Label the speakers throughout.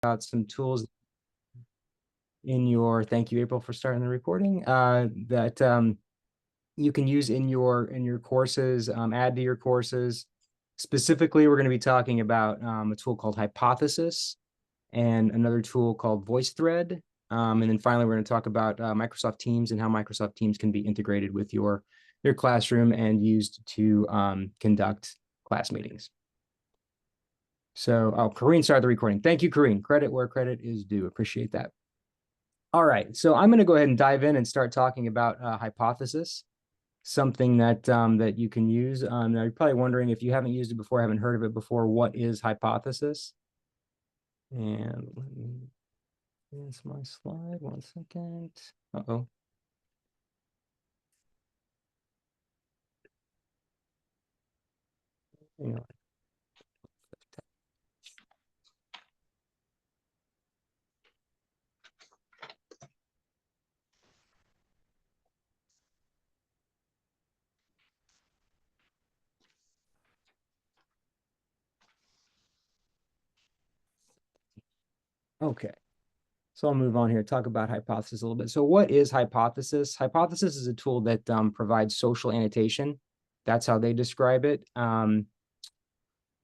Speaker 1: about some tools in your, thank you, April, for starting the recording, that you can use in your courses, add to your courses. Specifically, we're going to be talking about a tool called Hypothesis and another tool called VoiceThread. And then finally, we're going to talk about Microsoft Teams and how Microsoft Teams can be integrated with your classroom and used to conduct class meetings. So, oh, Corrine started the recording. Thank you, Corrine. Credit where credit is due. Appreciate that. All right, so I'm going to go ahead and dive in and start talking about Hypothesis, something that that you can use. Now you're probably wondering, if you haven't used it before, haven't heard of it before, what is Hypothesis? And let me advance my slide 1 second. Uh-oh. Hang on. Okay. So I'll move on here, talk about Hypothesis a little bit. So what is Hypothesis? Hypothesis is a tool that provides social annotation. That's how they describe it.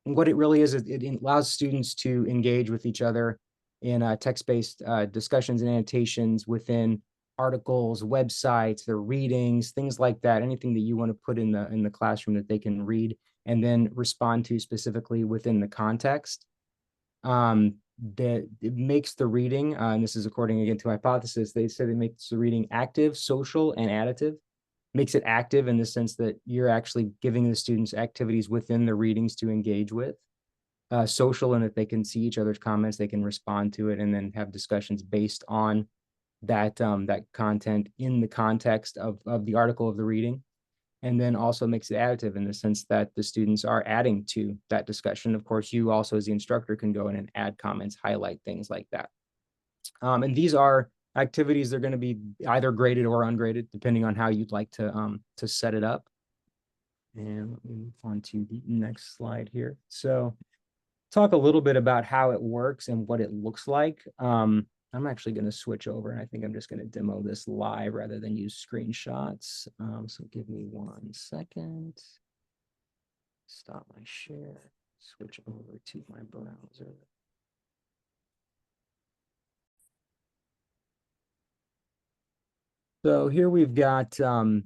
Speaker 1: What it really is, it allows students to engage with each other in text-based discussions and annotations within articles, websites, their readings, things like that. Anything that you want to put in the classroom that they can read and then respond to specifically within the context. That it makes the reading, and this is according again to Hypothesis, they said it makes the reading active, social, and additive. Makes it active in the sense that you're actually giving the students activities within the readings to engage with. Social, and that they can see each other's comments, they can respond to it, and then have discussions based on that that content in the context of the article of the reading. And then also makes it additive in the sense that the students are adding to that discussion. Of course, you also as the instructor can go in and add comments, highlight things like that. And these are activities that are going to be either graded or ungraded, depending on how you'd like to set it up. And let me move on to the next slide here. So talk a little bit about how it works and what it looks like. I'm actually going to switch over, and I think I'm just going to demo this live rather than use screenshots. So give me 1 second. Stop my share, switch over to my browser. So here we've got a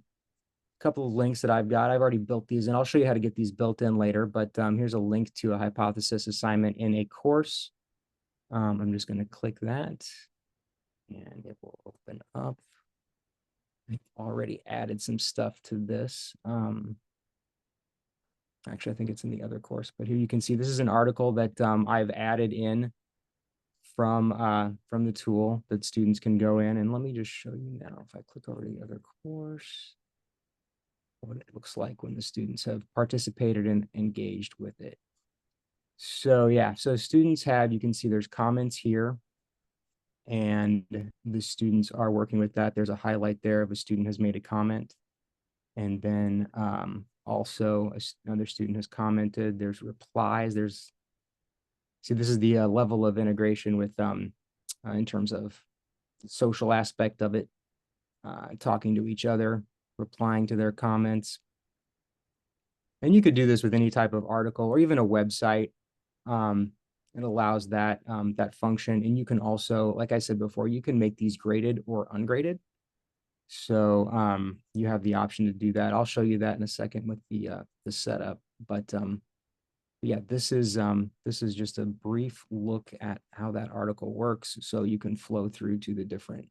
Speaker 1: couple of links that I've got. I've already built these, and I'll show you how to get these built in later, but here's a link to a Hypothesis assignment in a course. I'm just going to click that, and it will open up. I've already added some stuff to this. Actually, I think it's in the other course, but here you can see this is an article that I've added in from the tool that students can go in. And let me just show you now, if I click over to the other course, what it looks like when the students have participated and engaged with it. So yeah, so students have, you can see there's comments here, and the students are working with that. There's a highlight there of a student has made a comment. And then also another student has commented, there's replies, there's, see, this is the level of integration with in terms of the social aspect of it, talking to each other, replying to their comments. And you could do this with any type of article or even a website. It allows that that function. And you can also, like I said before, you can make these graded or ungraded. So you have the option to do that. I'll show you that in a second with the setup. But yeah, this is just a brief look at how that article works. So you can flow through to the different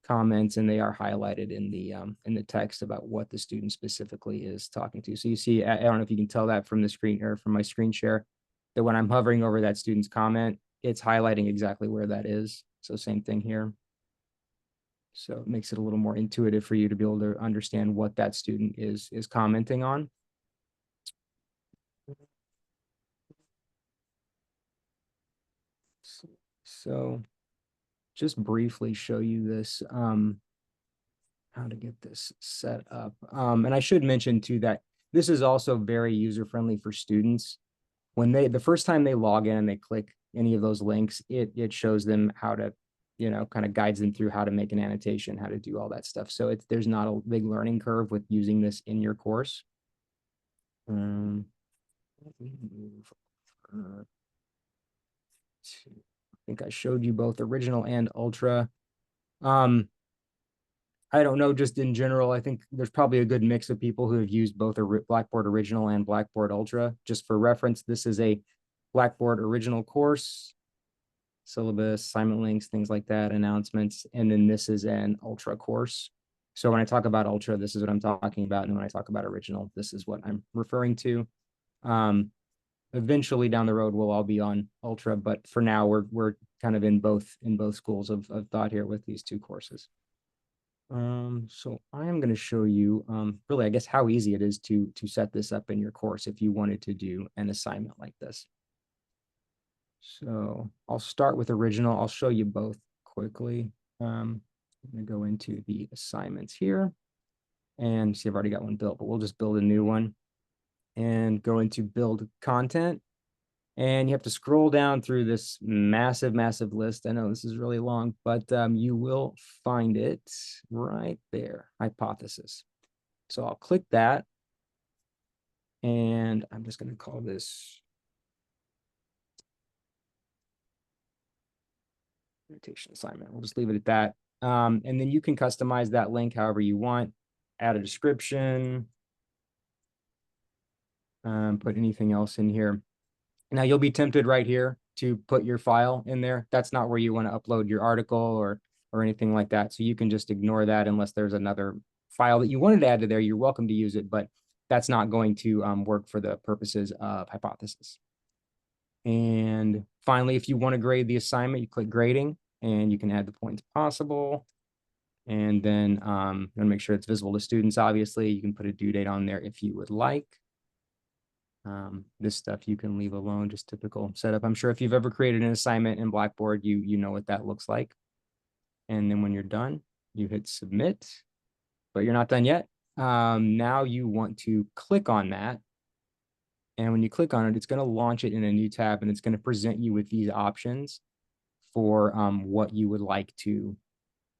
Speaker 1: comments, and they are highlighted in the text about what the student specifically is talking to. So you see, I don't know if you can tell that from the screen or from my screen share, that when I'm hovering over that student's comment, it's highlighting exactly where that is. So same thing here. So it makes it a little more intuitive for you to be able to understand what that student is commenting on. So just briefly show you this, how to get this set up. And I should mention too that this is also very user-friendly for students. When the first time they log in and they click any of those links, it shows them how to, you know, kind of guides them through how to make an annotation, how to do all that stuff. So there's not a big learning curve with using this in your course. Let me move over to, I think I showed you both original and ultra. I don't know, just in general, I think there's probably a good mix of people who have used both a Blackboard Original and Blackboard Ultra. Just for reference, this is a Blackboard Original course, syllabus, assignment links, things like that, announcements, and then this is an Ultra course. So when I talk about Ultra, this is what I'm talking about, and when I talk about Original, this is what I'm referring to. Eventually down the road, we'll all be on Ultra, but for now, we're kind of in both schools of thought here with these two courses. So I am going to show you really, I guess, how easy it is to set this up in your course if you wanted to do an assignment like this. So I'll start with original. I'll show you both quickly. I'm going to go into the assignments here and see, I've already got one built, but we'll just build a new one and go into build content. And you have to scroll down through this massive, massive list. I know this is really long, but you will find it right there, hypothesis. So I'll click that. And I'm just going to call this annotation assignment. We'll just leave it at that. And then you can customize that link however you want, add a description, put anything else in here. Now you'll be tempted right here to put your file in there. That's not where you want to upload your article or anything like that. So you can just ignore that unless there's another file that you wanted to add to there. You're welcome to use it, but that's not going to work for the purposes of hypothesis. And finally, if you want to grade the assignment, you click grading and you can add the points possible. And then I'm going to make sure it's visible to students. Obviously, you can put a due date on there if you would like. This stuff you can leave alone, just typical setup. I'm sure if you've ever created an assignment in Blackboard, you know what that looks like. And then when you're done, you hit submit, but you're not done yet. Now you want to click on that. And when you click on it, it's going to launch it in a new tab and it's going to present you with these options for what you would like to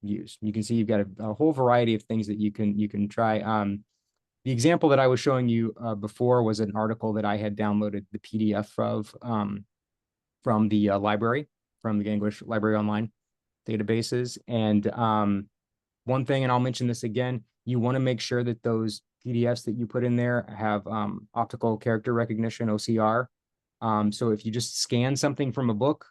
Speaker 1: use. You can see you've got a whole variety of things that you can try. The example that I was showing you before was an article that I had downloaded the PDF of from the library, from the English Library Online databases. And one thing, and I'll mention this again, you want to make sure that those PDFs that you put in there have optical character recognition, OCR. So if you just scan something from a book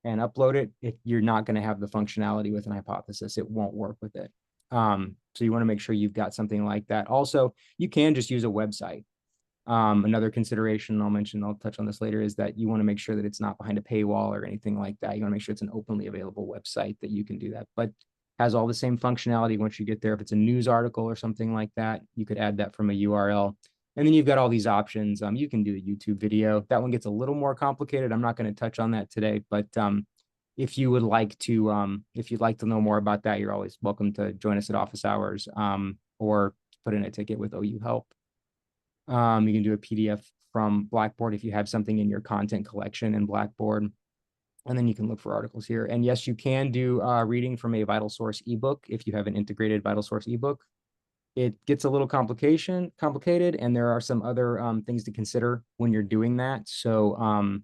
Speaker 1: and upload it, you're not going to have the functionality with an hypothesis. It won't work with it. So you want to make sure you've got something like that. Also, you can just use a website. Another consideration I'll touch on this later, is that you want to make sure that it's not behind a paywall or anything like that. You want to make sure it's an openly available website that you can do that, but has all the same functionality once you get there. If it's a news article or something like that, you could add that from a URL. And then you've got all these options. You can do a YouTube video. That one gets a little more complicated. I'm not going to touch on that today, but if you would like to, if you'd like to know more about that, you're always welcome to join us at office hours or put in a ticket with OU Help. You can do a PDF from Blackboard if you have something in your content collection in Blackboard. And then you can look for articles here. And yes, you can do reading from a Vital Source ebook if you have an integrated Vital Source ebook. It gets a little complicated, and there are some other things to consider when you're doing that. So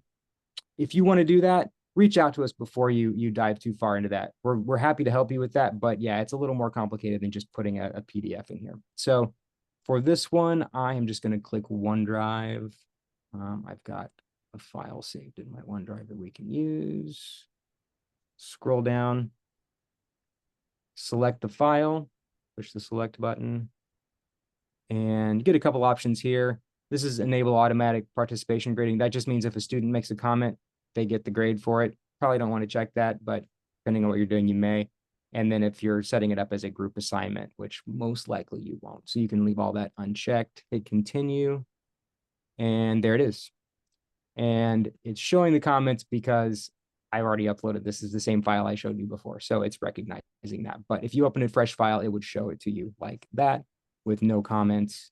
Speaker 1: if you want to do that, reach out to us before you dive too far into that. We're happy to help you with that, but yeah, it's a little more complicated than just putting a PDF in here. So for this one, I am just going to click OneDrive. I've got a file saved in my OneDrive that we can use. Scroll down, select the file, push the select button, and you get a couple options here. This is enable automatic participation grading. That just means if a student makes a comment, they get the grade for it. Probably don't want to check that, but depending on what you're doing, you may. And then if you're setting it up as a group assignment, which most likely you won't. So you can leave all that unchecked, hit continue, and there it is. And it's showing the comments because I already uploaded. This is the same file I showed you before. So it's recognizing that. But if you open a fresh file, it would show it to you like that with no comments.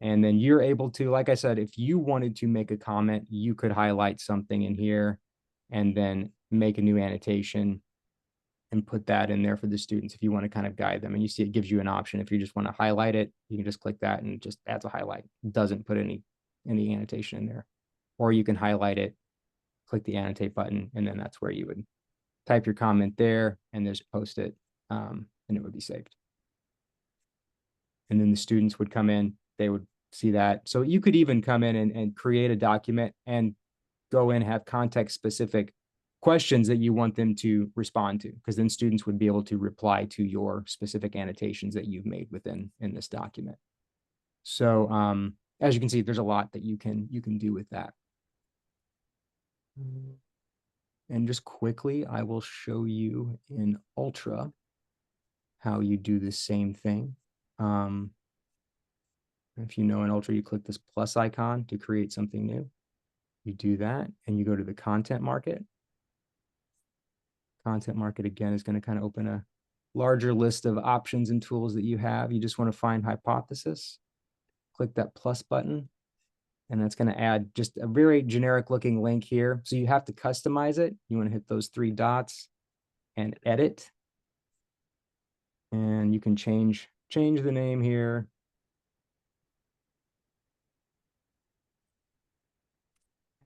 Speaker 1: And then you're able to, like I said, if you wanted to make a comment, you could highlight something in here and then make a new annotation and put that in there for the students if you want to kind of guide them. And you see it gives you an option. If you just want to highlight it, you can just click that and it just adds a highlight. It doesn't put any annotation in there. Or you can highlight it, click the annotate button, and then that's where you would type your comment there and just post it, and it would be saved. And then the students would come in, they would see that. So you could even come in and create a document and go in, have context specific questions that you want them to respond to, because then students would be able to reply to your specific annotations that you've made within this document. So as you can see, there's a lot that you can do with that. And just quickly, I will show you in Ultra how you do the same thing. If you know in Ultra, you click this plus icon to create something new. You do that and you go to the content market. Content market again is going to kind of open a larger list of options and tools that you have. You just want to find hypothesis, click that plus button, and that's going to add just a very generic looking link here. So you have to customize it. You want to hit those three dots and edit. And you can change the name here.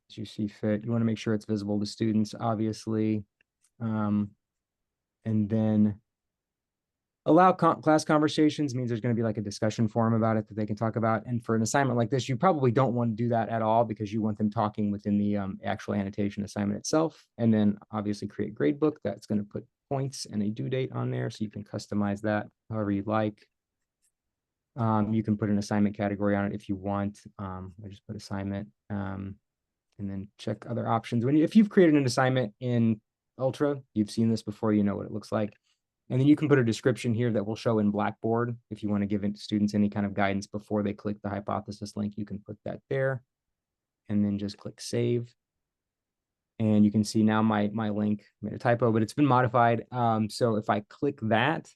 Speaker 1: As you see fit. You want to make sure it's visible to students, obviously. And then allow class conversations means there's going to be like a discussion forum about it that they can talk about. And for an assignment like this, you probably don't want to do that at all because you want them talking within the actual annotation assignment itself. And then obviously create gradebook. That's going to put points and a due date on there. So you can customize that however you'd like. You can put an assignment category on it if you want. I just put assignment and then check other options. If you've created an assignment in Ultra, you've seen this before, you know what it looks like. And then you can put a description here that will show in Blackboard. If you want to give students any kind of guidance before they click the hypothesis link, you can put that there and then just click save. And you can see now my link made a typo, but it's been modified. So if I click that,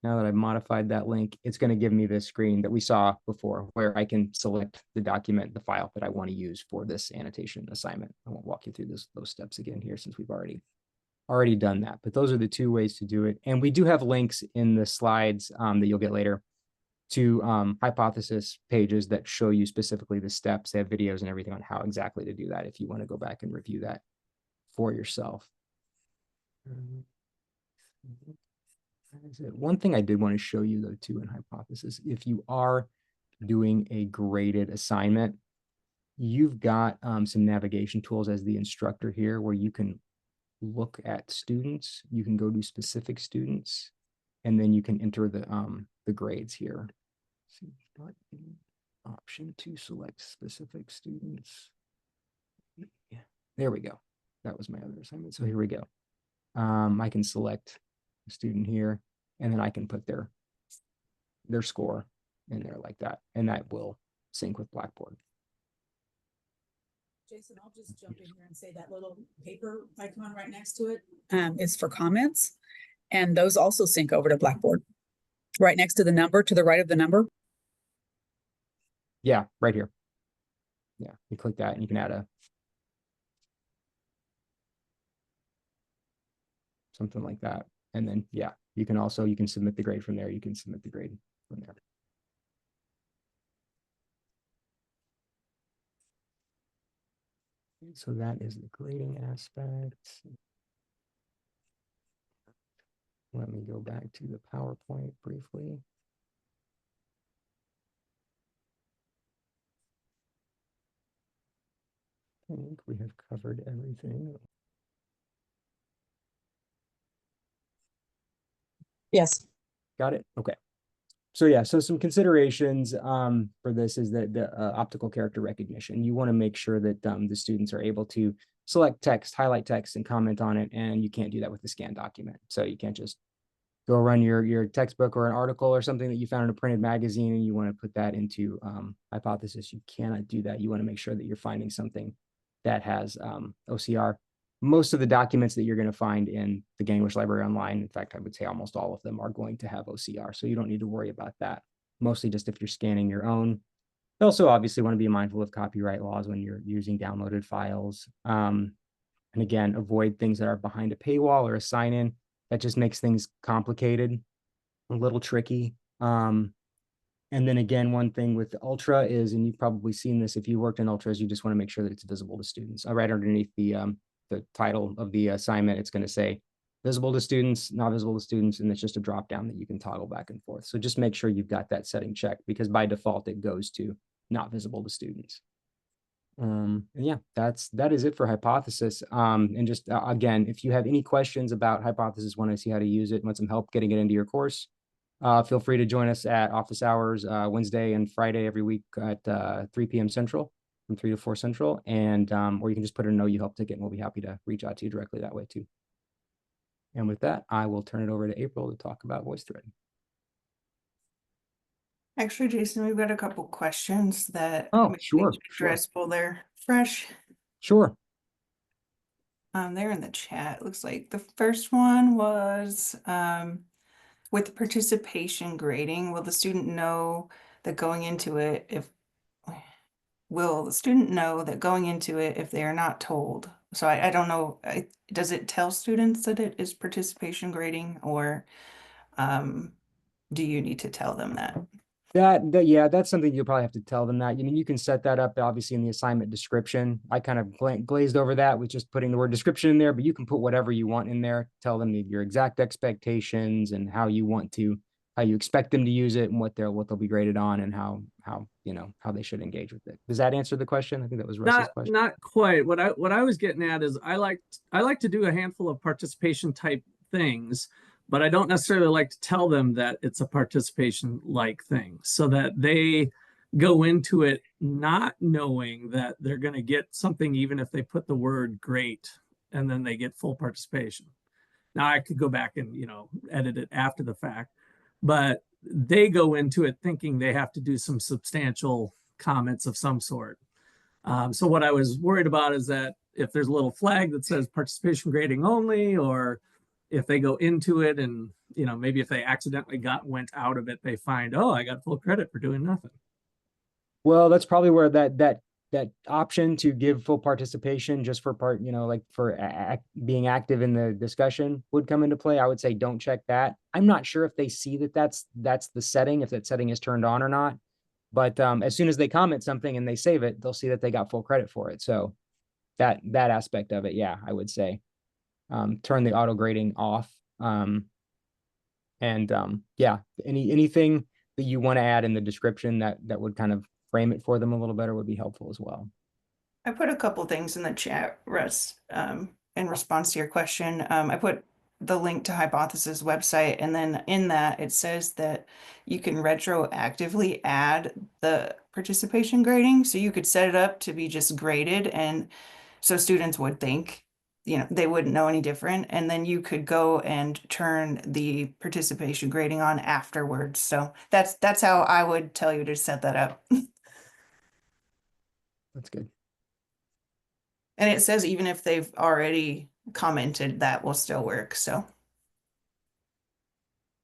Speaker 1: now that I've modified that link, it's going to give me this screen that we saw before where I can select the document, the file that I want to use for this annotation assignment. I won't walk you through those steps again here since we've already done that, but those are the two ways to do it. And we do have links in the slides that you'll get later to hypothesis pages that show you specifically the steps. They have videos and everything on how exactly to do that if you want to go back and review that for yourself. One thing I did want to show you though too in hypothesis, if you are doing a graded assignment, you've got some navigation tools as the instructor here where you can look at students, you can go to specific students, and then you can enter the grades here. See, option to select specific students. Yeah, there we go. That was my other assignment. So here we go. I can select a student here, and then I can put their score in there like that, and that will sync with Blackboard.
Speaker 2: Jason, I'll just jump in here and say that little paper icon right next to it is for comments. And those also sync over to Blackboard. Right next to the number, to the right of the number.
Speaker 1: Yeah, right here. Yeah, you click that and you can add something like that. And then, yeah, you can submit the grade from there. You can submit the grade from there. So that is the grading aspect. Let me go back to the PowerPoint briefly. I think we have covered everything.
Speaker 2: Yes.
Speaker 1: Got it? Okay. So yeah, so some considerations for this is that the optical character recognition. You want to make sure that the students are able to select text, highlight text, and comment on it, and you can't do that with the scanned document. So you can't just go run your textbook or an article or something that you found in a printed magazine and you want to put that into hypothesis. You cannot do that. You want to make sure that you're finding something that has OCR. Most of the documents that you're going to find in the English Library Online, in fact, I would say almost all of them are going to have OCR, so you don't need to worry about that. mostly just if you're scanning your own. You also obviously want to be mindful of copyright laws when you're using downloaded files. And again, avoid things that are behind a paywall or a sign-in. That just makes things complicated, a little tricky. And then again, one thing with Ultra is, and you've probably seen this if you worked in Ultras, you just want to make sure that it's visible to students. Right underneath the title of the assignment, it's going to say visible to students, not visible to students, and it's just a drop down that you can toggle back and forth. So just make sure you've got that setting checked, because by default it goes to not visible to students. And yeah, that is it for Hypothesis. And just again, if you have any questions about Hypothesis, want to see how to use it, want some help getting it into your course, feel free to join us at office hours Wednesday and Friday every week at 3 p.m. Central, from 3 to 4 Central. And or you can just put in a know you help ticket, and we'll be happy to reach out to you directly that way too. And with that, I will turn it over to April to talk about VoiceThread.
Speaker 3: Actually, Jason, we've got a couple questions that
Speaker 1: Oh,
Speaker 3: maybe
Speaker 1: sure,
Speaker 3: we should address while they're fresh.
Speaker 1: Sure.
Speaker 3: They're in the chat. Looks like the first one was with participation grading, will the student know that going into it if they are not told? So I don't know. Does it tell students that it is participation grading, or do you need to tell them that?
Speaker 1: Yeah, that's something you'll probably have to tell them that. You can set that up obviously in the assignment description. I kind of glazed over that with just putting the word description in there, but you can put whatever you want in there. Tell them your exact expectations and how you expect them to use it, and what they'll be graded on, and how they should engage with it. Does that answer the question? I think that was Russ's question.
Speaker 4: Not quite. What I was getting at is I like to do a handful of participation type things, but I don't necessarily like to tell them that it's a participation like thing, so that they go into it not knowing that they're going to get something, even if they put the word great and then they get full participation. Now I could go back and, edit it after the fact, but they go into it thinking they have to do some substantial comments of some sort. So what I was worried about is that if there's a little flag that says participation grading only, or if they go into it and, maybe if they accidentally went out of it, they find, oh, I got full credit for doing nothing.
Speaker 1: Well, that's probably where that option to give full participation just for being active in the discussion would come into play. I would say don't check that. I'm not sure if they see that's the setting, if that setting is turned on or not. But as soon as they comment something and they save it, they'll see that they got full credit for it. So that aspect of it, yeah, I would say turn the auto grading off. Yeah, anything that you want to add in the description that would kind of frame it for them a little better would be helpful as well.
Speaker 3: I put a couple things in the chat, Russ, in response to your question. I put the link to Hypothesis website, and then in that it says that you can retroactively add the participation grading. So you could set it up to be just graded, and so students would think, they wouldn't know any different. And then you could go and turn the participation grading on afterwards. So that's how I would tell you to set that up.
Speaker 1: That's good.
Speaker 3: And it says even if they've already commented, that will still work. So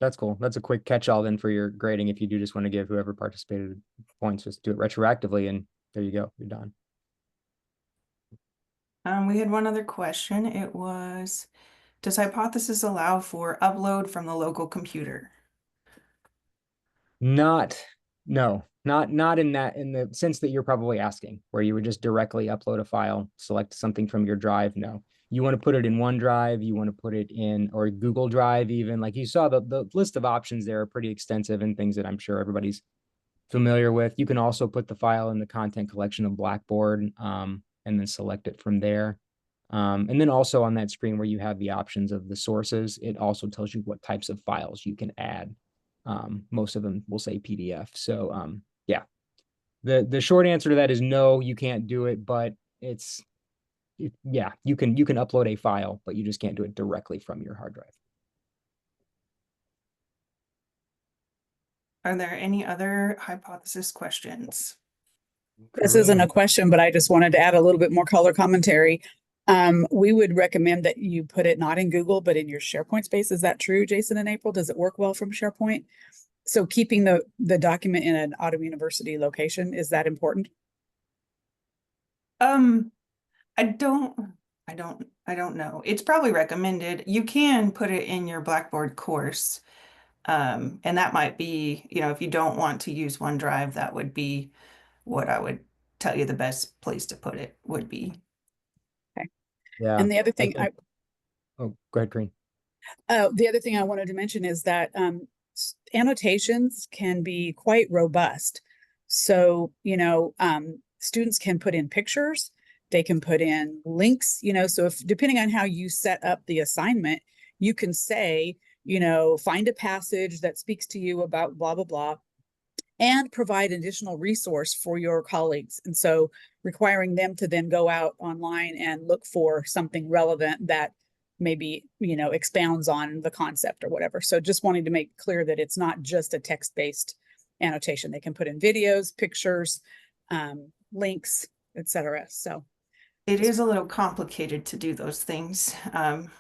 Speaker 1: that's cool. That's a quick catch-all then for your grading. If you do just want to give whoever participated points, just do it retroactively, and there you go, you're done.
Speaker 3: We had one other question. It was, does Hypothesis allow for upload from the local computer?
Speaker 1: Not in the sense that you're probably asking, where you would just directly upload a file, select something from your drive. No, you want to put it in OneDrive, you want to put it in, or Google Drive even. Like you saw, the list of options there are pretty extensive, and things that I'm sure everybody's familiar with. You can also put the file in the content collection of Blackboard, and then select it from there. And then also on that screen where you have the options of the sources, it also tells you what types of files you can add. Most of them will say PDF. So yeah, the short answer to that is no, you can't do it, but yeah, you can upload a file, but you just can't do it directly from your hard drive.
Speaker 3: Are there any other Hypothesis questions?
Speaker 2: This isn't a question, but I just wanted to add a little bit more color commentary. We would recommend that you put it not in Google, but in your SharePoint space. Is that true, Jason and April? Does it work well from SharePoint? So keeping the document in an Autumn University location, is that important?
Speaker 3: I don't know. It's probably recommended. You can put it in your Blackboard course. And that might be, you know, if you don't want to use OneDrive, that would be what I would tell you the best place to put it would be.
Speaker 1: Yeah.
Speaker 2: And the other thing
Speaker 1: Oh, go ahead, Green.
Speaker 2: the other thing I wanted to mention is that annotations can be quite robust. So, you know, students can put in pictures, they can put in links, you know, so if depending on how you set up the assignment, you can say, you know, find a passage that speaks to you about blah, blah, blah, and provide additional resource for your colleagues. And so requiring them to then go out online and look for something relevant that maybe, you know, expounds on the concept or whatever. So just wanting to make clear that it's not just a text-based annotation. They can put in videos, pictures, links, etc. So
Speaker 3: it is a little complicated to do those things.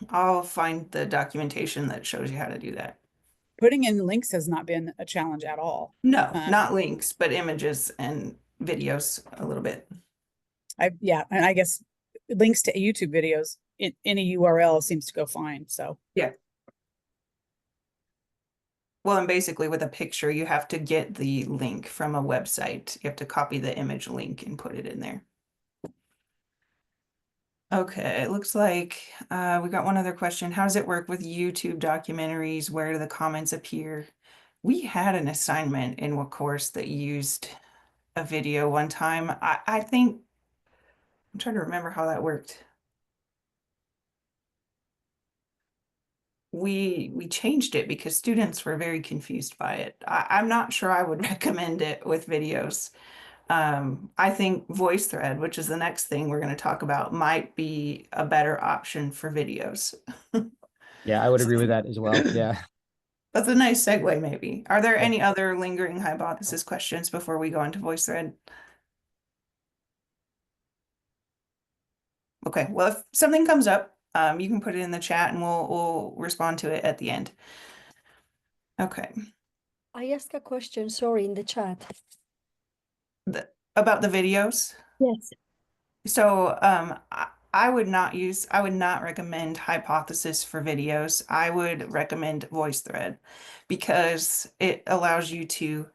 Speaker 3: I'll find the documentation that shows you how to do that.
Speaker 2: putting in links has not been a challenge at all.
Speaker 3: No, not links, but images and videos a little bit.
Speaker 2: Yeah, and I guess links to YouTube videos in any URL seems to go fine. So
Speaker 3: yeah. Well, and basically with a picture, you have to get the link from a website. You have to copy the image link and put it in there. Okay, it looks like we got one other question. How does it work with YouTube documentaries? Where do the comments appear? We had an assignment in a course that used a video one time. I think, I'm trying to remember how that worked. We changed it because students were very confused by it. I'm not sure I would recommend it with videos. I think VoiceThread, which is the next thing we're going to talk about, might be a better option for videos.
Speaker 1: Yeah, I would agree with that as well. Yeah.
Speaker 3: That's a nice segue, maybe. Are there any other lingering hypothesis questions before we go into VoiceThread? Okay, well, if something comes up, you can put it in the chat and we'll respond to it at the end. Okay.
Speaker 5: I asked a question, sorry, in the chat.
Speaker 3: About the videos?
Speaker 5: Yes.
Speaker 3: So I would not recommend hypothesis for videos. I would recommend VoiceThread because it allows you to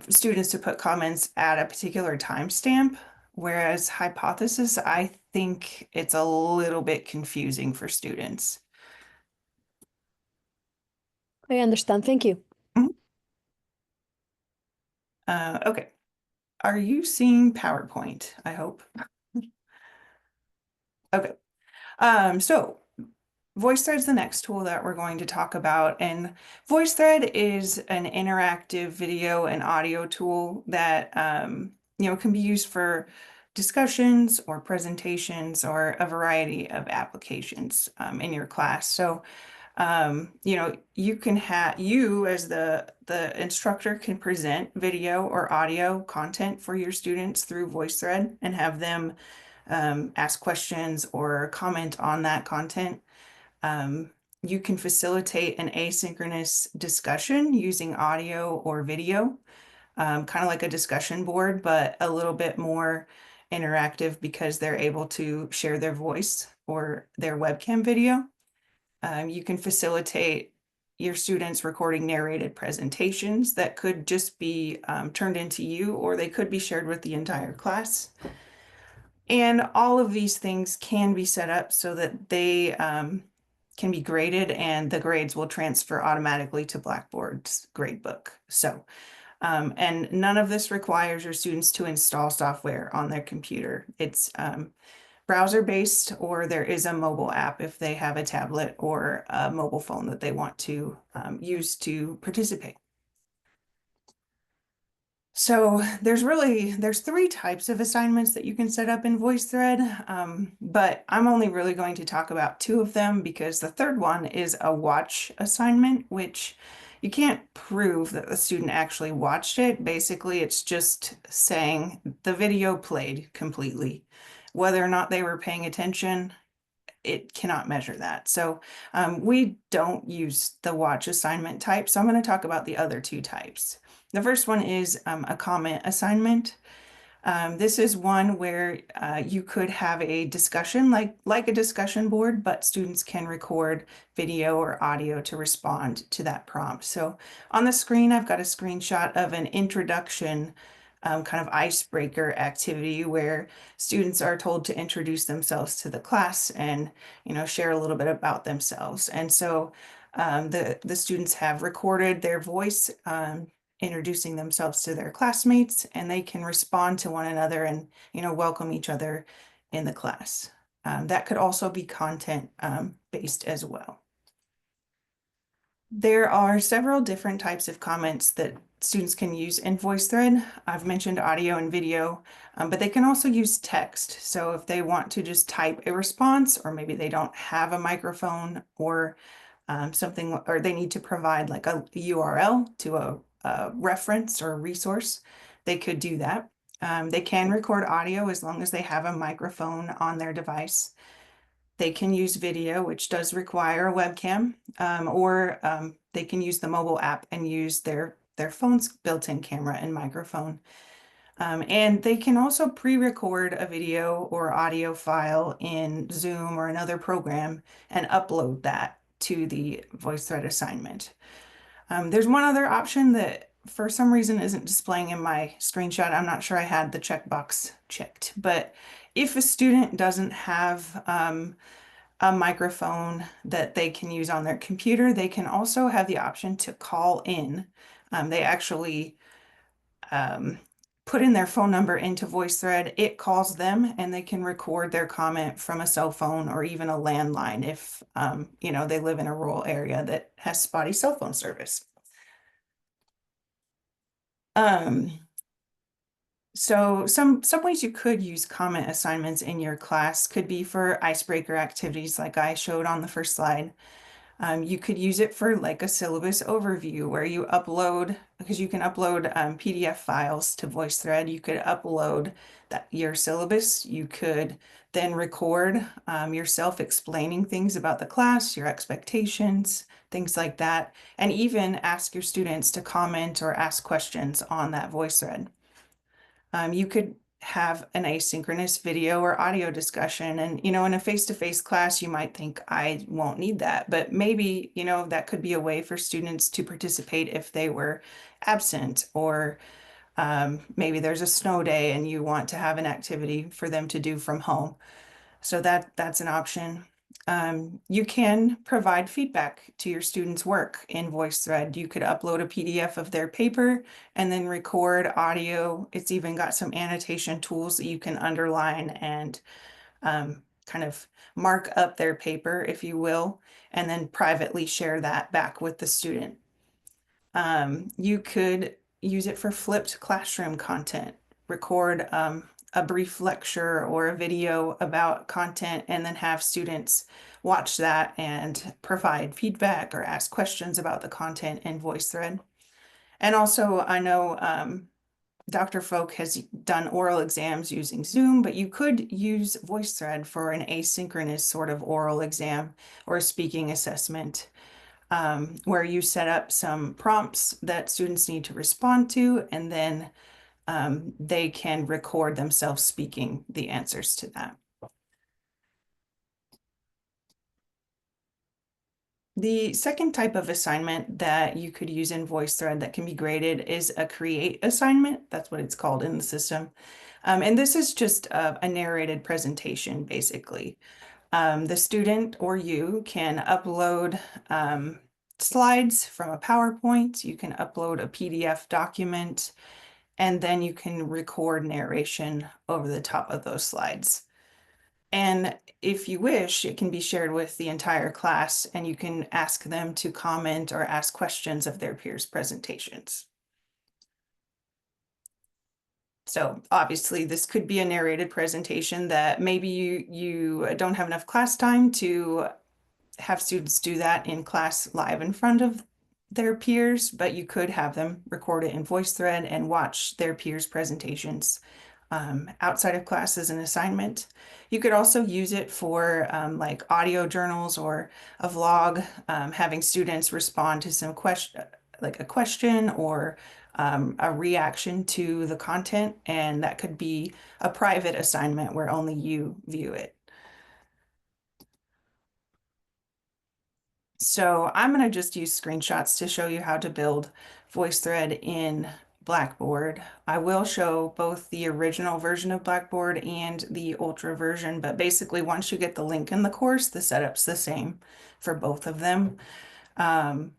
Speaker 3: students to put comments at a particular timestamp, whereas hypothesis, I think it's a little bit confusing for students.
Speaker 5: I understand. Thank you.
Speaker 3: Okay. Are you seeing PowerPoint? I hope. Okay. So VoiceThread is the next tool that we're going to talk about, and VoiceThread is an interactive video and audio tool that you know, can be used for discussions or presentations or a variety of applications in your class. So you know, you as the instructor can present video or audio content for your students through VoiceThread and have them ask questions or comment on that content. You can facilitate an asynchronous discussion using audio or video, kind of like a discussion board, but a little bit more interactive because they're able to share their voice or their webcam video. You can facilitate your students recording narrated presentations that could just be turned into you, or they could be shared with the entire class. And all of these things can be set up so that they can be graded and the grades will transfer automatically to Blackboard's gradebook. So, and none of this requires your students to install software on their computer. It's browser-based, or there is a mobile app if they have a tablet or a mobile phone that they want to use to participate. So there's three types of assignments that you can set up in VoiceThread, but I'm only really going to talk about two of them because the third one is a watch assignment, which you can't prove that the student actually watched it. Basically, it's just saying the video played completely. Whether or not they were paying attention, it cannot measure that. So we don't use the watch assignment type. So I'm going to talk about the other two types. The first one is a comment assignment. This is one where you could have a discussion like a discussion board, but students can record video or audio to respond to that prompt. So on the screen, I've got a screenshot of an introduction kind of icebreaker activity where students are told to introduce themselves to the class and, share a little bit about themselves. And so the students have recorded their voice introducing themselves to their classmates, and they can respond to one another and, welcome each other in the class. That could also be content based as well. There are several different types of comments that students can use in VoiceThread. I've mentioned audio and video, but they can also use text. So if they want to just type a response, or maybe they don't have a microphone or something, or they need to provide like a URL to a reference or a resource, they could do that. They can record audio as long as they have a microphone on their device. They can use video, which does require a webcam, or they can use the mobile app and use their phone's built-in camera and microphone. And they can also pre-record a video or audio file in Zoom or another program and upload that to the VoiceThread assignment. There's one other option that for some reason isn't displaying in my screenshot. I'm not sure I had the checkbox checked, but if a student doesn't have a microphone that they can use on their computer, they can also have the option to call in. They actually put in their phone number into VoiceThread, it calls them, and they can record their comment from a cell phone or even a landline if they live in a rural area that has spotty cell phone service. So some ways you could use comment assignments in your class could be for icebreaker activities like I showed on the first slide. You could use it for like a syllabus overview where you upload, because you can upload PDF files to VoiceThread. You could upload your syllabus. You could then record yourself explaining things about the class, your expectations, things like that, and even ask your students to comment or ask questions on that VoiceThread. You could have an asynchronous video or audio discussion. And, in a face-to-face class, you might think, I won't need that. But maybe, that could be a way for students to participate if they were absent, or maybe there's a snow day and you want to have an activity for them to do from home. So that's an option. You can provide feedback to your students' work in VoiceThread. You could upload a PDF of their paper and then record audio. It's even got some annotation tools that you can underline and kind of mark up their paper, if you will, and then privately share that back with the student. You could use it for flipped classroom content, record a brief lecture or a video about content, and then have students watch that and provide feedback or ask questions about the content in VoiceThread. And also, I know Dr. Folk has done oral exams using Zoom, but you could use VoiceThread for an asynchronous sort of oral exam or a speaking assessment, where you set up some prompts that students need to respond to, and then they can record themselves speaking the answers to that. The second type of assignment that you could use in VoiceThread that can be graded is a create assignment. That's what it's called in the system. And this is just a narrated presentation, basically. The student or you can upload slides from a PowerPoint. You can upload a PDF document, and then you can record narration over the top of those slides. And if you wish, it can be shared with the entire class, and you can ask them to comment or ask questions of their peers' presentations. So obviously this could be a narrated presentation that maybe you don't have enough class time to have students do that in class live in front of their peers, but you could have them record it in VoiceThread and watch their peers' presentations outside of class as an assignment. You could also use it for like audio journals or a vlog, having students respond to some question, like a question or a reaction to the content, and that could be a private assignment where only you view it. So I'm going to just use screenshots to show you how to build VoiceThread in Blackboard. I will show both the original version of Blackboard and the Ultra version, but basically once you get the link in the course, the setup's the same for both of them. And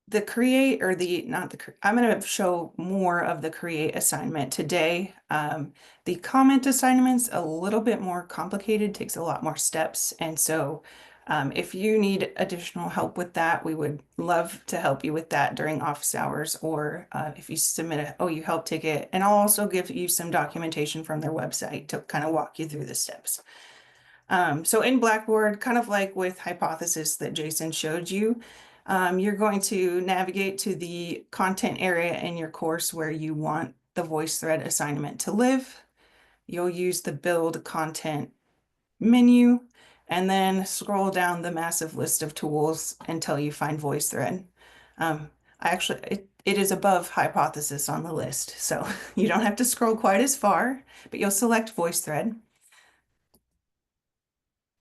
Speaker 3: the create or the, not the, I'm going to show more of the create assignment today. The comment assignment's a little bit more complicated, takes a lot more steps. And so if you need additional help with that, we would love to help you with that during office hours, or if you submit a OU help ticket. And I'll also give you some documentation from their website to kind of walk you through the steps. So in Blackboard, kind of like with Hypothesis that Jason showed you, you're going to navigate to the content area in your course where you want the VoiceThread assignment to live. You'll use the Build Content menu and then scroll down the massive list of tools until you find VoiceThread. It is above Hypothesis on the list, so you don't have to scroll quite as far, but you'll select VoiceThread.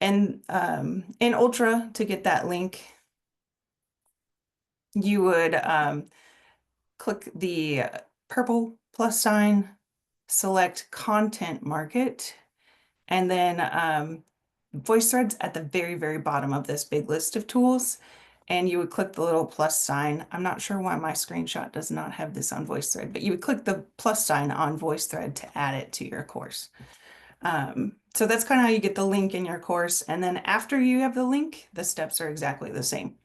Speaker 3: And in Ultra, to get that link, you would click the purple plus sign, select Content Market, and then VoiceThread's at the very, very bottom of this big list of tools, and you would click the little plus sign. I'm not sure why my screenshot does not have this on VoiceThread, but you would click the plus sign on VoiceThread to add it to your course. So that's kind of how you get the link in your course. And then after you have the link, the steps are exactly the same,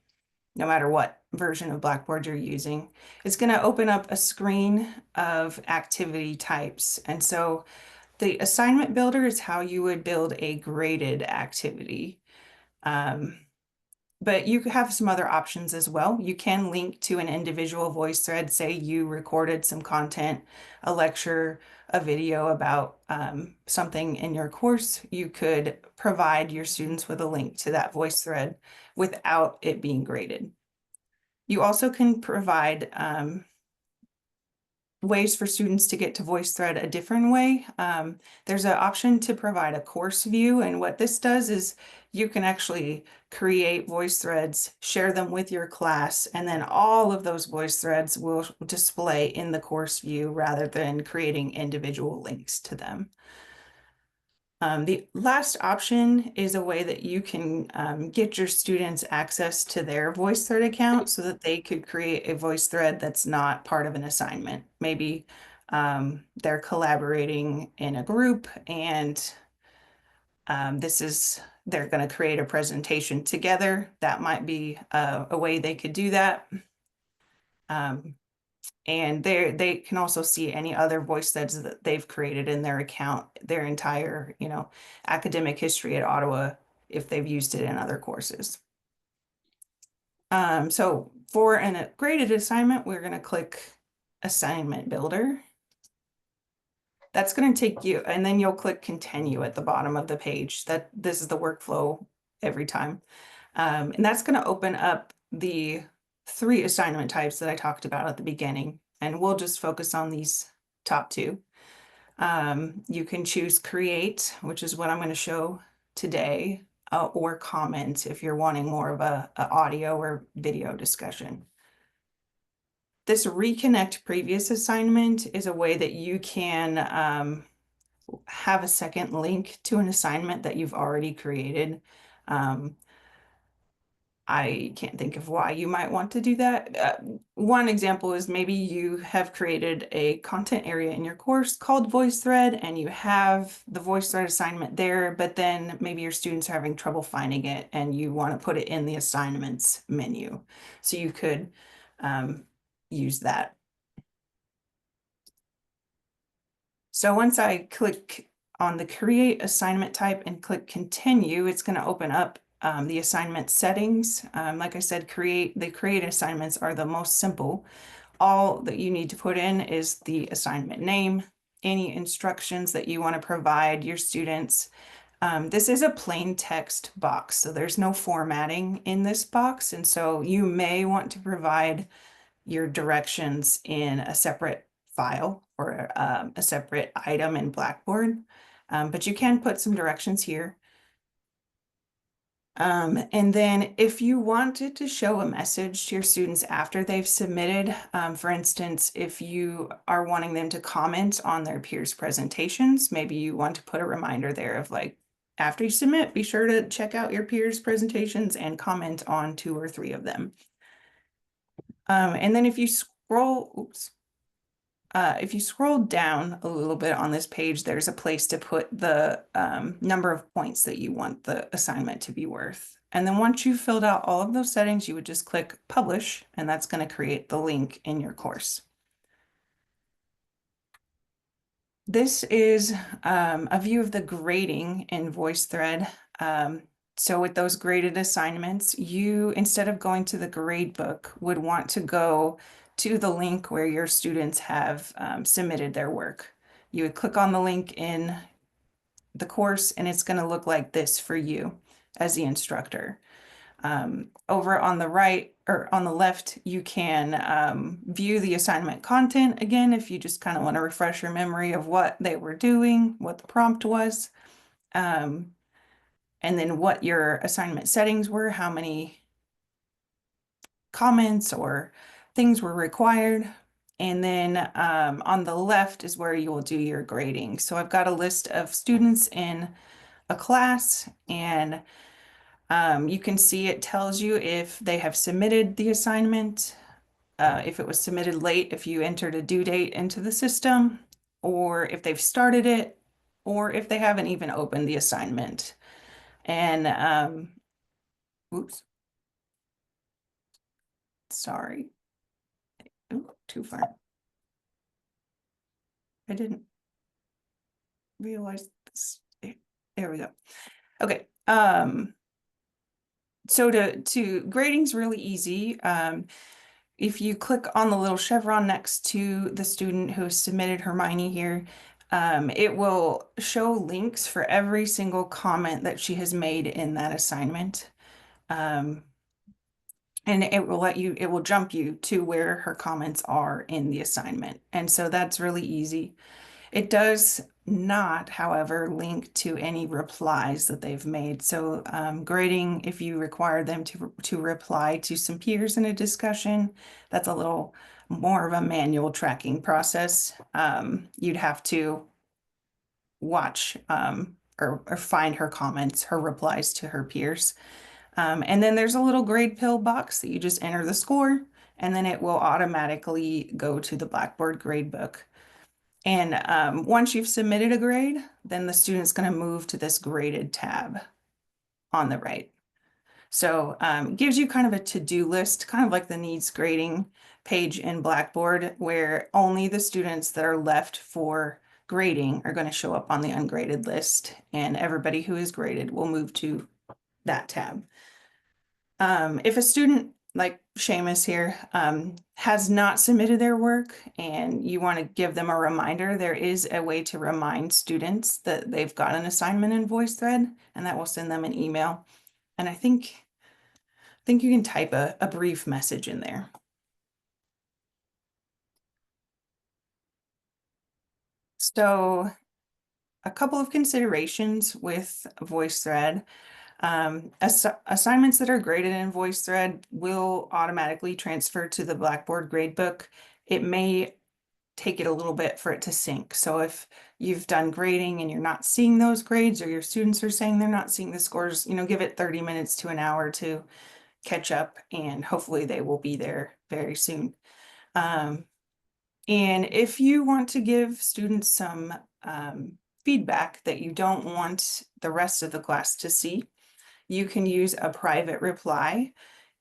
Speaker 3: no matter what version of Blackboard you're using. It's going to open up a screen of activity types. And so the assignment builder is how you would build a graded activity. But you have some other options as well. You can link to an individual VoiceThread. Say you recorded some content, a lecture, a video about something in your course. You could provide your students with a link to that VoiceThread without it being graded. You also can provide ways for students to get to VoiceThread a different way. There's an option to provide a course view, and what this does is you can actually create VoiceThreads, share them with your class, and then all of those VoiceThreads will display in the course view rather than creating individual links to them. The last option is a way that you can get your students access to their VoiceThread account so that they could create a VoiceThread that's not part of an assignment. Maybe they're collaborating in a group and they're going to create a presentation together. That might be a way they could do that. And they can also see any other VoiceThreads that they've created in their account, their entire, academic history at Ottawa, if they've used it in other courses. So for a graded assignment, we're going to click Assignment Builder. That's going to take you, and then you'll click Continue at the bottom of the page. This is the workflow every time. And that's going to open up the 3 assignment types that I talked about at the beginning, and we'll just focus on these top 2. You can choose Create, which is what I'm going to show today, or Comment if you're wanting more of a audio or video discussion. This Reconnect Previous Assignment is a way that you can have a second link to an assignment that you've already created. I can't think of why you might want to do that. One example is maybe you have created a content area in your course called VoiceThread, and you have the VoiceThread assignment there, but then maybe your students are having trouble finding it and you want to put it in the assignments menu. So you could use that. So once I click on the Create Assignment type and click Continue, it's going to open up the assignment settings. Like I said, the create assignments are the most simple. all that you need to put in is the assignment name, any instructions that you want to provide your students. This is a plain text box, so there's no formatting in this box. And so you may want to provide your directions in a separate file or a separate item in Blackboard. But you can put some directions here. And then if you wanted to show a message to your students after they've submitted, for instance, if you are wanting them to comment on their peers' presentations, maybe you want to put a reminder there of like, after you submit, be sure to check out your peers' presentations and comment on 2 or 3 of them. And then if you scroll, if you scroll down a little bit on this page, there's a place to put the number of points that you want the assignment to be worth. And then once you've filled out all of those settings, you would just click publish, and that's going to create the link in your course. This is a view of the grading in VoiceThread. So with those graded assignments, you, instead of going to the grade book, would want to go to the link where your students have submitted their work. You would click on the link in the course, and it's going to look like this for you as the instructor. Over on the right or on the left, you can view the assignment content again if you just kind of want to refresh your memory of what they were doing, what the prompt was, and then what your assignment settings were, how many comments or things were required. And then on the left is where you will do your grading. So I've got a list of students in a class, and you can see it tells you if they have submitted the assignment, if it was submitted late, if you entered a due date into the system, or if they've started it, or if they haven't even opened the assignment. And oops. Sorry. Ooh, too far. I didn't realize this. There we go. Okay. So to grading's really easy. If you click on the little chevron next to the student who has submitted Hermione here, it will show links for every single comment that she has made in that assignment. And it will jump you to where her comments are in the assignment. And so that's really easy. It does not, however, link to any replies that they've made. So grading, if you require them to reply to some peers in a discussion, that's a little more of a manual tracking process. You'd have to watch or find her comments, her replies to her peers. And then there's a little grade pill box that you just enter the score, and then it will automatically go to the Blackboard grade book. And once you've submitted a grade, then the student's going to move to this graded tab on the right. So it gives you kind of a to-do list, kind of like the needs grading page in Blackboard, where only the students that are left for grading are going to show up on the ungraded list, and everybody who is graded will move to that tab. If a student like Seamus here has not submitted their work and you want to give them a reminder, there is a way to remind students that they've got an assignment in VoiceThread, and that will send them an email. And I think you can type a brief message in there. So a couple of considerations with VoiceThread. Assignments that are graded in VoiceThread will automatically transfer to the Blackboard gradebook. It may take it a little bit for it to sync. So if you've done grading and you're not seeing those grades, or your students are saying they're not seeing the scores, give it 30 minutes to an hour to catch up, and hopefully they will be there very soon. And if you want to give students some feedback that you don't want the rest of the class to see, you can use a private reply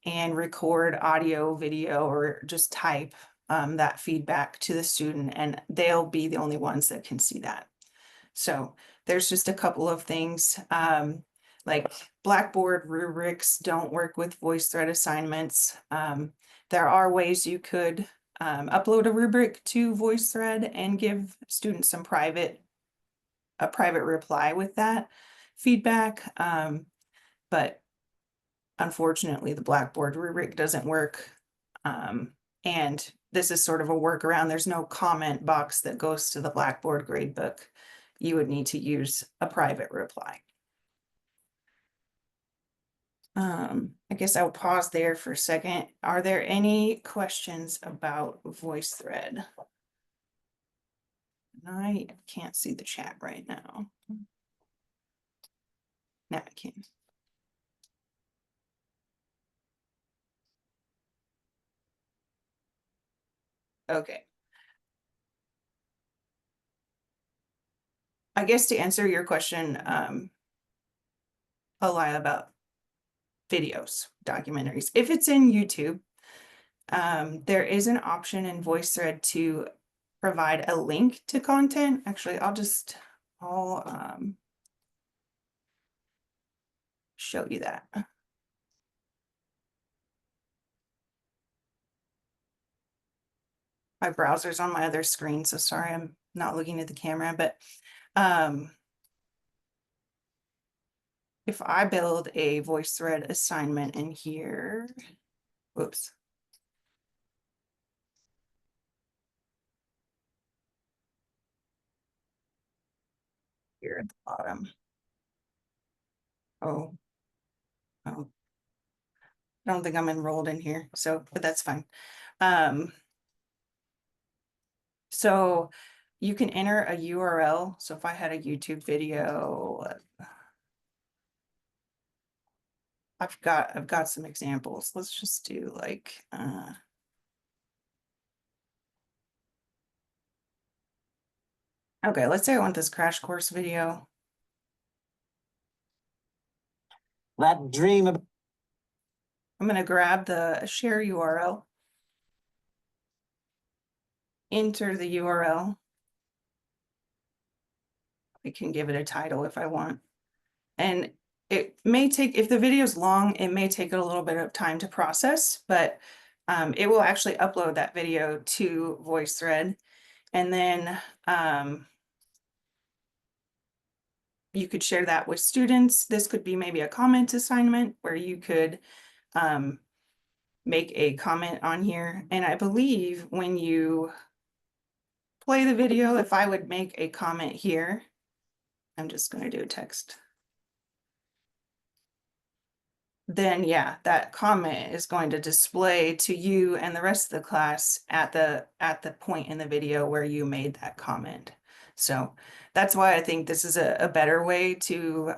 Speaker 3: and record audio, video, or just type that feedback to the student, and they'll be the only ones that can see that. So there's just a couple of things like Blackboard rubrics don't work with VoiceThread assignments. There are ways you could upload a rubric to VoiceThread and give students some a private reply with that feedback. But unfortunately, the Blackboard rubric doesn't work. And this is sort of a workaround. There's no comment box that goes to the Blackboard gradebook. You would need to use a private reply. I guess I'll pause there for a second. Are there any questions about VoiceThread? I can't see the chat right now. Now I can. Okay. I guess to answer your question, Alaya, about videos, documentaries, if it's in YouTube, there is an option in VoiceThread to provide a link to content. Actually, I'll show you that. My browser's on my other screen, so sorry I'm not looking at the camera, but if I build a VoiceThread assignment in here, whoops. Here at the bottom. Oh, I don't think I'm enrolled in here, so, but that's fine. So you can enter a URL. So if I had a YouTube video, I've got some examples. Let's just do like, okay, let's say I want this crash course video.
Speaker 6: That dream of
Speaker 3: I'm going to grab the share URL, enter the URL. I can give it a title if I want. And it may take, if the video is long, it may take a little bit of time to process, but it will actually upload that video to VoiceThread. And then you could share that with students. This could be maybe a comment assignment where you could make a comment on here. And I believe when you play the video, if I would make a comment here, I'm just going to do a text. Then yeah, that comment is going to display to you and the rest of the class at the point in the video where you made that comment. So that's why I think this is a better way to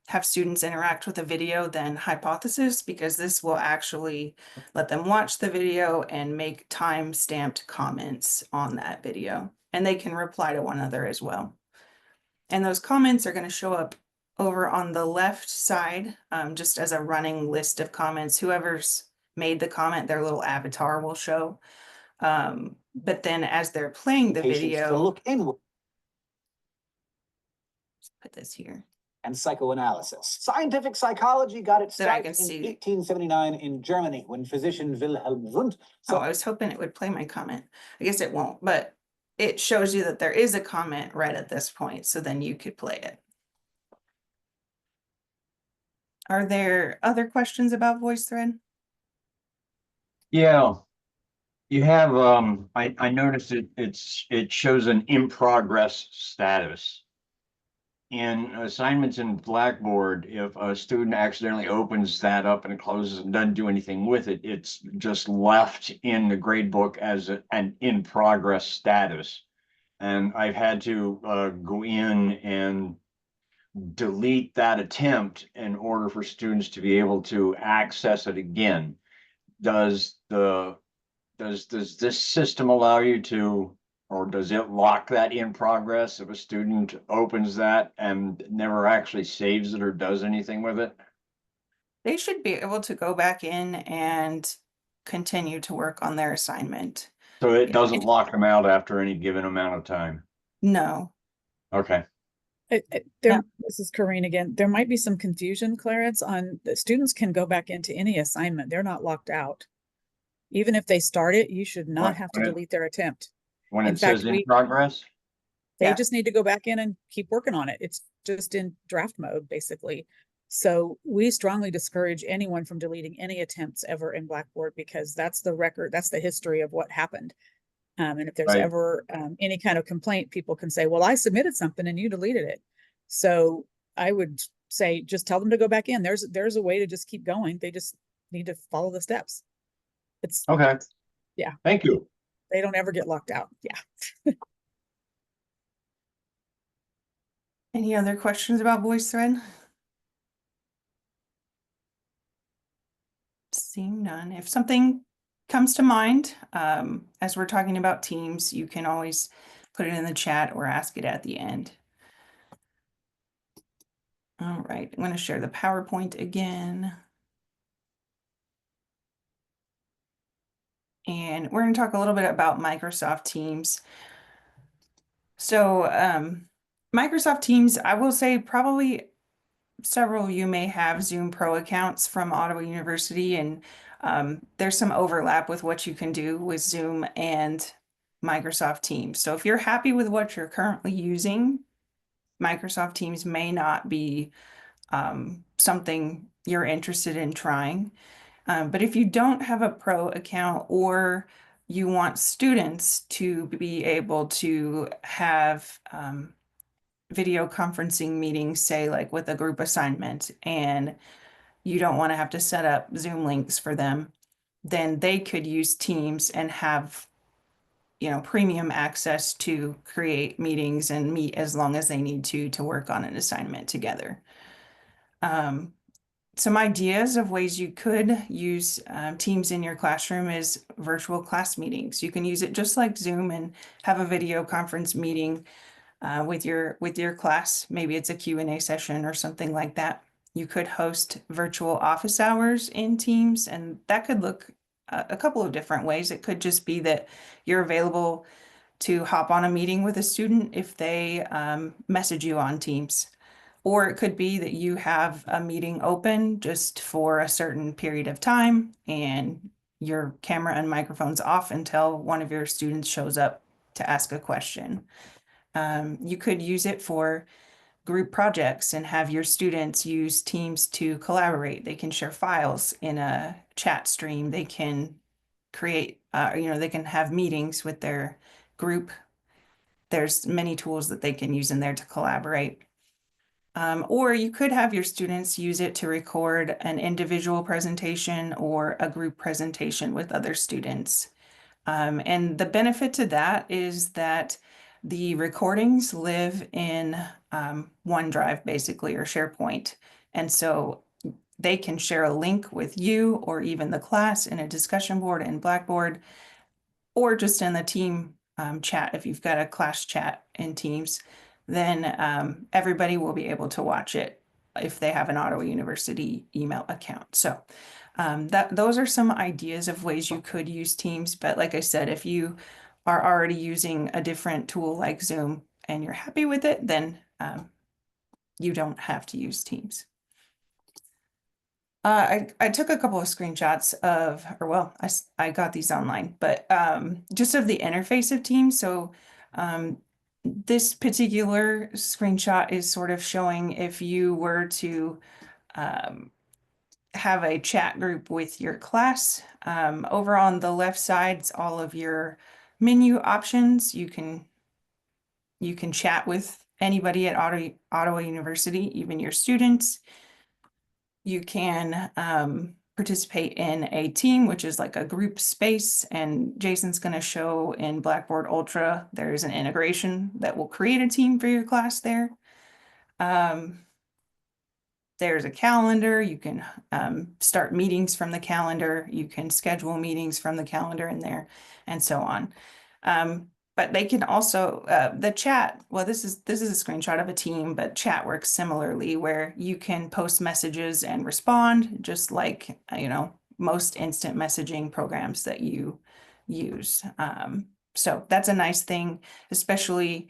Speaker 3: have students interact with a video than Hypothesis, because this will actually let them watch the video and make time-stamped comments on that video. And they can reply to one another as well. And those comments are going to show up over on the left side, just as a running list of comments. Whoever's made the comment, their little avatar will show. But then as they're playing the video,
Speaker 6: to look inward
Speaker 3: put this here.
Speaker 6: and psychoanalysis. Scientific psychology got its
Speaker 3: That I
Speaker 6: start
Speaker 3: can
Speaker 6: in
Speaker 3: see.
Speaker 6: 1879 in Germany when physician Wilhelm Wundt.
Speaker 3: So I was hoping it would play my comment. I guess it won't, but it shows you that there is a comment right at this point. So then you could play it. Are there other questions about VoiceThread?
Speaker 7: Yeah, you have, I noticed it shows an in progress status. In assignments in Blackboard, if a student accidentally opens that up and closes and doesn't do anything with it, it's just left in the gradebook as an in progress status. And I've had to go in and delete that attempt in order for students to be able to access it again. Does this system allow you to, or does it lock that in progress if a student opens that and never actually saves it or does anything with it?
Speaker 3: They should be able to go back in and continue to work on their assignment.
Speaker 7: So it doesn't lock them out after any given amount of time?
Speaker 3: No.
Speaker 7: Okay.
Speaker 2: This is Corrine again. There might be some confusion, Clarence, on the students can go back into any assignment. They're not locked out. Even if they start it, you should not have to
Speaker 7: when it-
Speaker 2: delete their attempt.
Speaker 7: When
Speaker 2: In
Speaker 7: it says
Speaker 2: fact,
Speaker 7: in progress?
Speaker 2: they
Speaker 3: Yeah.
Speaker 2: just need to go back in and keep working on it. It's just in draft mode, basically. So we strongly discourage anyone from deleting any attempts ever in Blackboard, because that's the record, that's the history of what happened. And if there's
Speaker 7: Right.
Speaker 2: ever any kind of complaint, people can say, well, I submitted something and you deleted it. So I would say, just tell them to go back in. There's a way to just keep going. They just need to follow the steps. It's,
Speaker 7: Okay.
Speaker 2: Yeah.
Speaker 7: Thank you.
Speaker 2: they don't ever get locked out. Yeah.
Speaker 3: Any other questions about VoiceThread? Seeing none. If something comes to mind, as we're talking about Teams, you can always put it in the chat or ask it at the end. All right, I'm going to share the PowerPoint again. And we're going to talk a little bit about Microsoft Teams. So Microsoft Teams, I will say probably several of you may have Zoom Pro accounts from Ottawa University, and there's some overlap with what you can do with Zoom and Microsoft Teams. So if you're happy with what you're currently using, Microsoft Teams may not be something you're interested in trying. But if you don't have a pro account, or you want students to be able to have video conferencing meetings, say like with a group assignment, and you don't want to have to set up Zoom links for them, then they could use Teams and have, premium access to create meetings and meet as long as they need to work on an assignment together. Some ideas of ways you could use Teams in your classroom is virtual class meetings. You can use it just like Zoom and have a video conference meeting with your class. Maybe it's a Q&A session or something like that. You could host virtual office hours in Teams, and that could look a couple of different ways. It could just be that you're available to hop on a meeting with a student if they message you on Teams. Or it could be that you have a meeting open just for a certain period of time and your camera and microphone's off until one of your students shows up to ask a question. You could use it for group projects and have your students use Teams to collaborate. They can share files in a chat stream. They can create, they can have meetings with their group. There's many tools that they can use in there to collaborate. Or you could have your students use it to record an individual presentation or a group presentation with other students. And the benefit to that is that the recordings live in OneDrive, basically, or SharePoint. And so they can share a link with you or even the class in a discussion board in Blackboard, or just in the team chat. If you've got a class chat in Teams, then everybody will be able to watch it if they have an Ottawa University email account. So those are some ideas of ways you could use Teams. But like I said, if you are already using a different tool like Zoom and you're happy with it, then you don't have to use Teams. I took a couple of screenshots of, or well, I got these online, but just of the interface of Teams. So this particular screenshot is sort of showing if you were to have a chat group with your class. Over on the left side, it's all of your menu options. You can chat with anybody at Ottawa University, even your students. You can participate in a team, which is like a group space. And Jason's going to show in Blackboard Ultra, there's an integration that will create a team for your class there. There's a calendar. You can start meetings from the calendar. You can schedule meetings from the calendar in there, and so on. But they can also, the chat, well, this is a screenshot of a team, but chat works similarly, where you can post messages and respond, just like, most instant messaging programs that you use. So that's a nice thing, especially,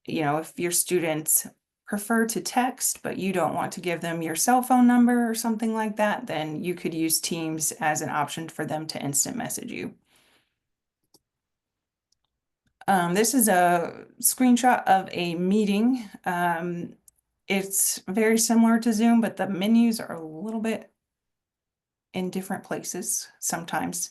Speaker 3: if your students prefer to text, but you don't want to give them your cell phone number or something like that, then you could use Teams as an option for them to instant message you. This is a screenshot of a meeting. It's very similar to Zoom, but the menus are a little bit in different places sometimes.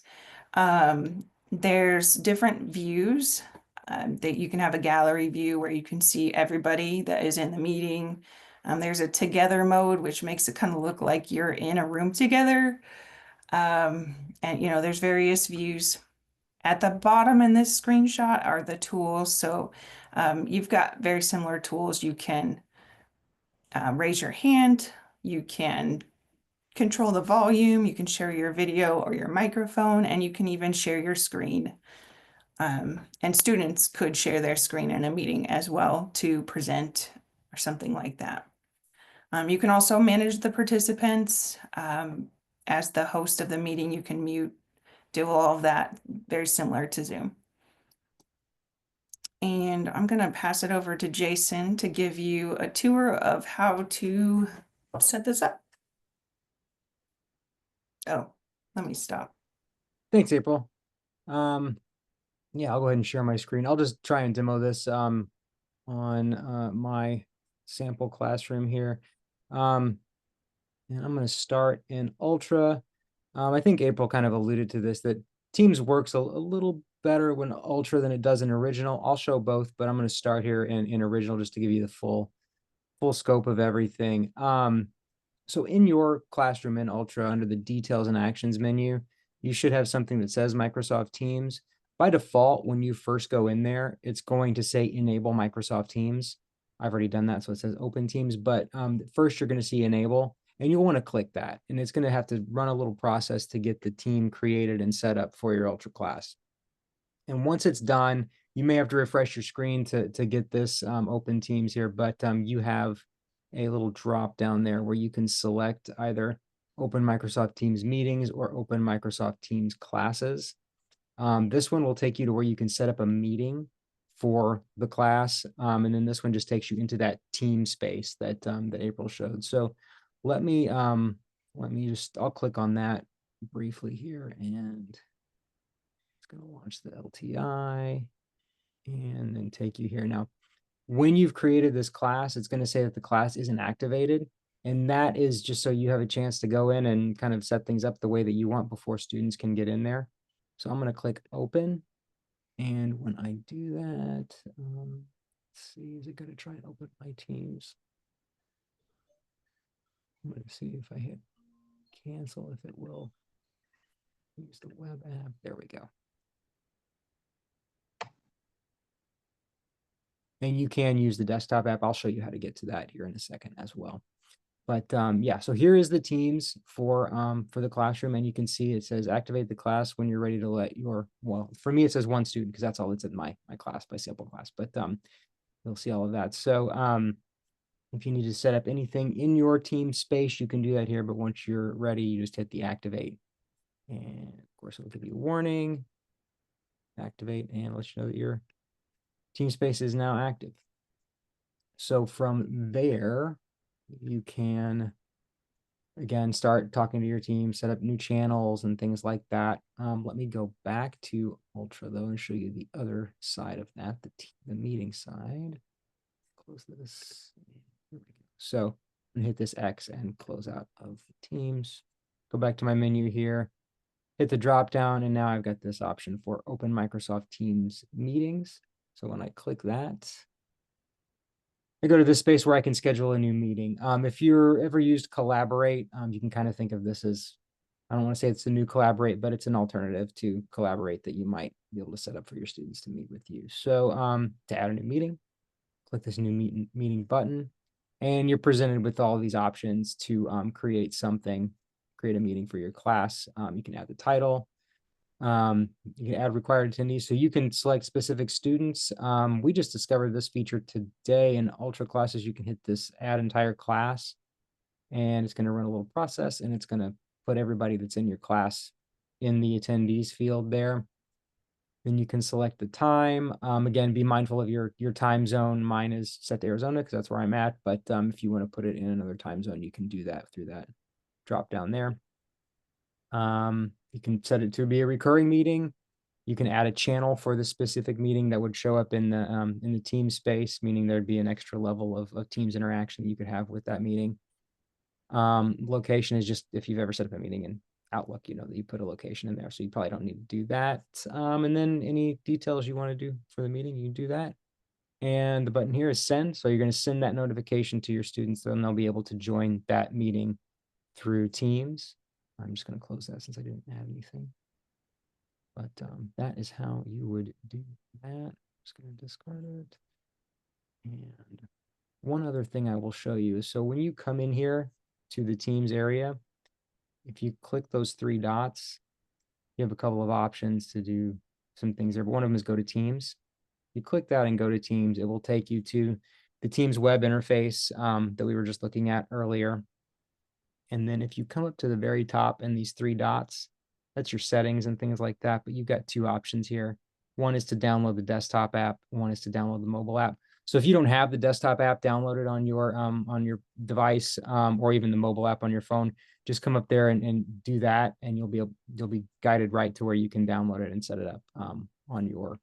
Speaker 3: There's different views that you can have a gallery view where you can see everybody that is in the meeting. There's a together mode, which makes it kind of look like you're in a room together. And you know, there's various views. At the bottom in this screenshot are the tools. So you've got very similar tools. You can raise your hand, you can control the volume, you can share your video or your microphone, and you can even share your screen. And students could share their screen in a meeting as well to present or something like that. You can also manage the participants. As the host of the meeting, you can mute, do all of that, very similar to Zoom. And I'm going to pass it over to Jason to give you a tour of how to set this up. Oh, let me stop.
Speaker 1: Thanks, April. Yeah, I'll go ahead and share my screen. I'll just try and demo this on my sample classroom here. And I'm going to start in Ultra. I think April kind of alluded to this, that Teams works a little better when Ultra than it does in Original. I'll show both, but I'm going to start here in Original just to give you the full scope of everything. So in your classroom in Ultra, under the Details and Actions menu, you should have something that says Microsoft Teams. By default, when you first go in there, it's going to say Enable Microsoft Teams. I've already done that, so it says Open Teams, but first you're going to see Enable, and you'll want to click that, and it's going to have to run a little process to get the team created and set up for your Ultra class. And once it's done, you may have to refresh your screen to get this Open Teams here, but you have a little drop down there where you can select either Open Microsoft Teams Meetings or Open Microsoft Teams Classes. This one will take you to where you can set up a meeting for the class. And then this one just takes you into that team space that that April showed. So let me I'll click on that briefly here, and it's going to launch the LTI and then take you here. Now, when you've created this class, it's going to say that the class isn't activated. And that is just so you have a chance to go in and kind of set things up the way that you want before students can get in there. So I'm going to click open. And when I do that, let's see, is it going to try and open my Teams? I'm going to see if I hit cancel, if it will use the web app. There we go. And you can use the desktop app. I'll show you how to get to that here in a second as well. But yeah, so here is the Teams for the classroom, and you can see it says activate the class when you're ready to let your, well, for me it says one student because that's all that's in my class, my sample class, but you'll see all of that. So if you need to set up anything in your team space, you can do that here, but once you're ready, you just hit the activate. And of course it'll give you a warning, activate, and let you know that your team space is now active. So from there, you can, again, start talking to your team, set up new channels and things like that. Let me go back to Ultra though and show you the other side of that, the meeting side. Close this. Here we go. So I'm gonna hit this X and close out of Teams. Go back to my menu here, hit the drop down, and now I've got this option for Open Microsoft Teams Meetings. So when I click that, I go to this space where I can schedule a new meeting. If you're ever used Collaborate, you can kind of think of this as, I don't want to say it's a new Collaborate, but it's an alternative to Collaborate that you might be able to set up for your students to meet with you. So to add a new meeting, click this new meeting button, and you're presented with all of these options to create a meeting for your class. You can add the title. You can add required attendees, so you can select specific students. We just discovered this feature today in Ultra classes. You can hit this add entire class, and it's going to run a little process, and it's going to put everybody that's in your class in the attendees field there. Then you can select the time. Again, be mindful of your time zone. Mine is set to Arizona because that's where I'm at. But if you want to put it in another time zone, you can do that through that drop down there. You can set it to be a recurring meeting. You can add a channel for the specific meeting that would show up in the team space, meaning there'd be an extra level of Teams interaction that you could have with that meeting. Location is just if you've ever set up a meeting in Outlook, you know that you put a location in there, so you probably don't need to do that. And then any details you want to do for the meeting, you can do that. And the button here is send. So you're going to send that notification to your students, then they'll be able to join that meeting through Teams. I'm just going to close that since I didn't add anything. But that is how you would do that. I'm just going to discard it. And one other thing I will show you is, so when you come in here to the Teams area, if you click those three dots, you have a couple of options to do some things there, but one of them is go to Teams. You click that and go to Teams, it will take you to the Teams web interface that we were just looking at earlier. And then if you come up to the very top and these three dots, that's your settings and things like that. But you've got two options here. One is to download the desktop app. One is to download the mobile app. So if you don't have the desktop app downloaded on your device or even the mobile app on your phone, just come up there and do that, and you'll be guided right to where you can download it and set it up on your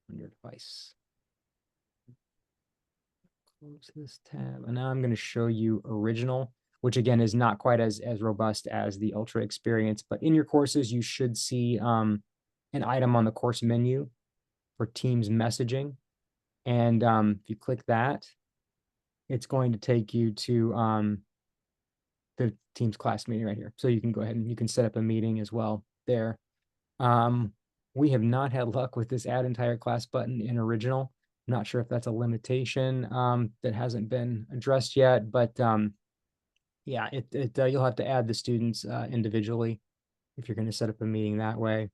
Speaker 1: device. Close this tab, and now I'm going to show you Original, which again is not quite as robust as the Ultra experience, but in your courses, you should see an item on the course menu for Teams messaging. And if you click that, it's going to take you to the Teams class meeting right here. So you can go ahead and you can set up a meeting as well there. We have not had luck with this add entire class button in Original. I'm not sure if that's a limitation that hasn't been addressed yet, but yeah, you'll have to add the students individually if you're going to set up a meeting that way.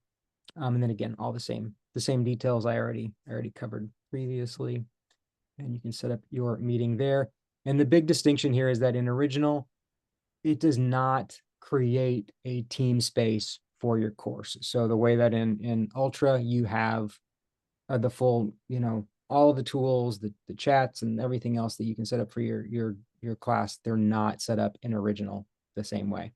Speaker 1: And then again, all the same details I already covered previously, and you can set up your meeting there. And the big distinction here is that in Original, it does not create a team space for your course. So the way that in Ultra, you have the full, all of the tools, the chats and everything else that you can set up for your class, they're not set up in Original the same way.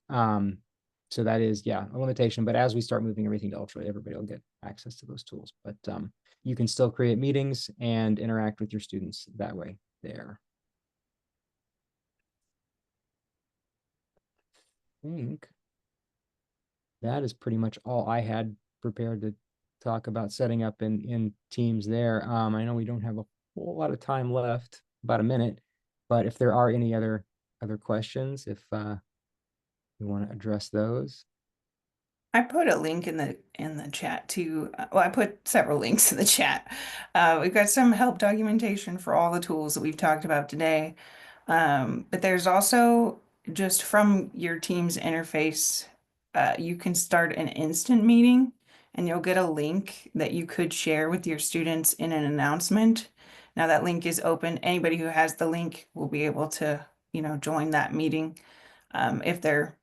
Speaker 1: So that is, a limitation, but as we start moving everything to Ultra, everybody will get access to those tools, but you can still create meetings and interact with your students that way there. I think that is pretty much all I had prepared to talk about setting up in Teams there. I know we don't have a whole lot of time left, about a minute, but if there are any other questions, if you want to address those.
Speaker 3: I put a link in the chat too. Well, I put several links in the chat. We've got some help documentation for all the tools that we've talked about today. But there's also just from your Teams interface, you can start an instant meeting and you'll get a link that you could share with your students in an announcement. Now that link is open. Anybody who has the link will be able to, join that meeting if they're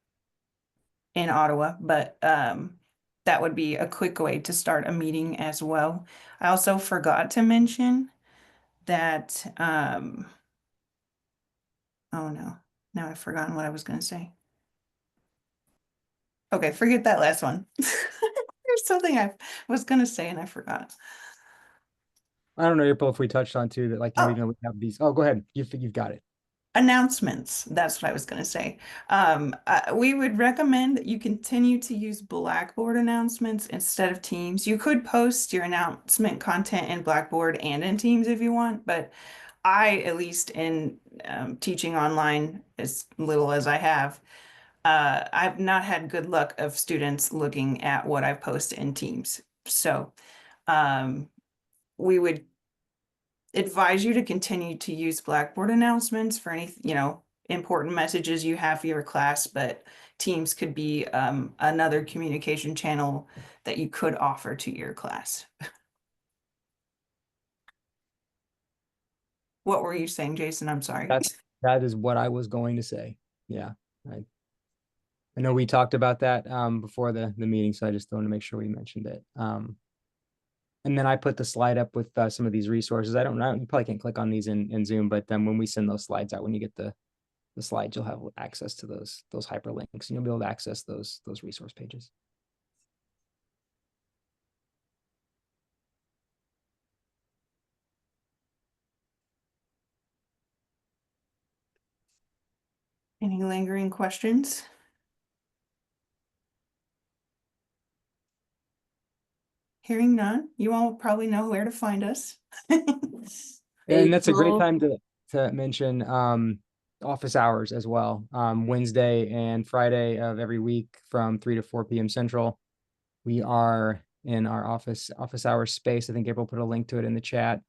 Speaker 3: in Ottawa, but that would be a quick way to start a meeting as well. I also forgot to mention that, oh no, now I've forgotten what I was going to say. Okay, forget that last one. There's something I was going to say and I forgot.
Speaker 1: I don't know, April, if we touched on too that, like, we have these. Oh, go ahead. You've got it.
Speaker 3: Announcements. That's what I was going to say. We would recommend that you continue to use Blackboard announcements instead of Teams. You could post your announcement content in Blackboard and in Teams if you want, but I, at least in teaching online as little as I have, I've not had good luck of students looking at what I've posted in Teams. So we would advise you to continue to use Blackboard announcements for any, important messages you have for your class, but Teams could be another communication channel that you could offer to your class. What were you saying, Jason? I'm sorry.
Speaker 1: That is what I was going to say. Yeah. I know we talked about that before the meeting, so I just wanted to make sure we mentioned it. And then I put the slide up with some of these resources. I don't know, you probably can't click on these in Zoom, but then when we send those slides out, when you get the slides, you'll have access to those hyperlinks, and you'll be able to access those resource pages.
Speaker 3: Any lingering questions? Hearing none, you all probably know where to find us.
Speaker 1: And that's a great
Speaker 8: April.
Speaker 1: time to mention office hours as well. Wednesday and Friday of every week from 3 to 4 p.m. Central. We are in our office hours space. I think April put a link to it in the chat.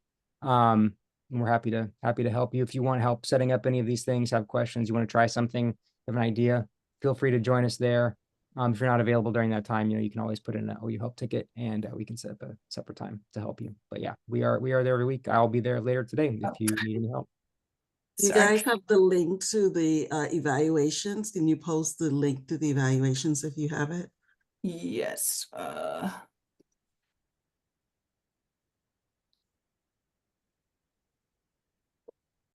Speaker 1: And we're happy to help you. If you want help setting up any of these things, have questions, you want to try something, have an idea, feel free to join us there. If you're not available during that time, you can always put in an OU help ticket, and we can set up a separate time to help you. But yeah, we are there every week. I'll be there later today if you need any help.
Speaker 8: You guys have the link to the evaluations. Can you post the link to the evaluations if you have it?
Speaker 3: Yes.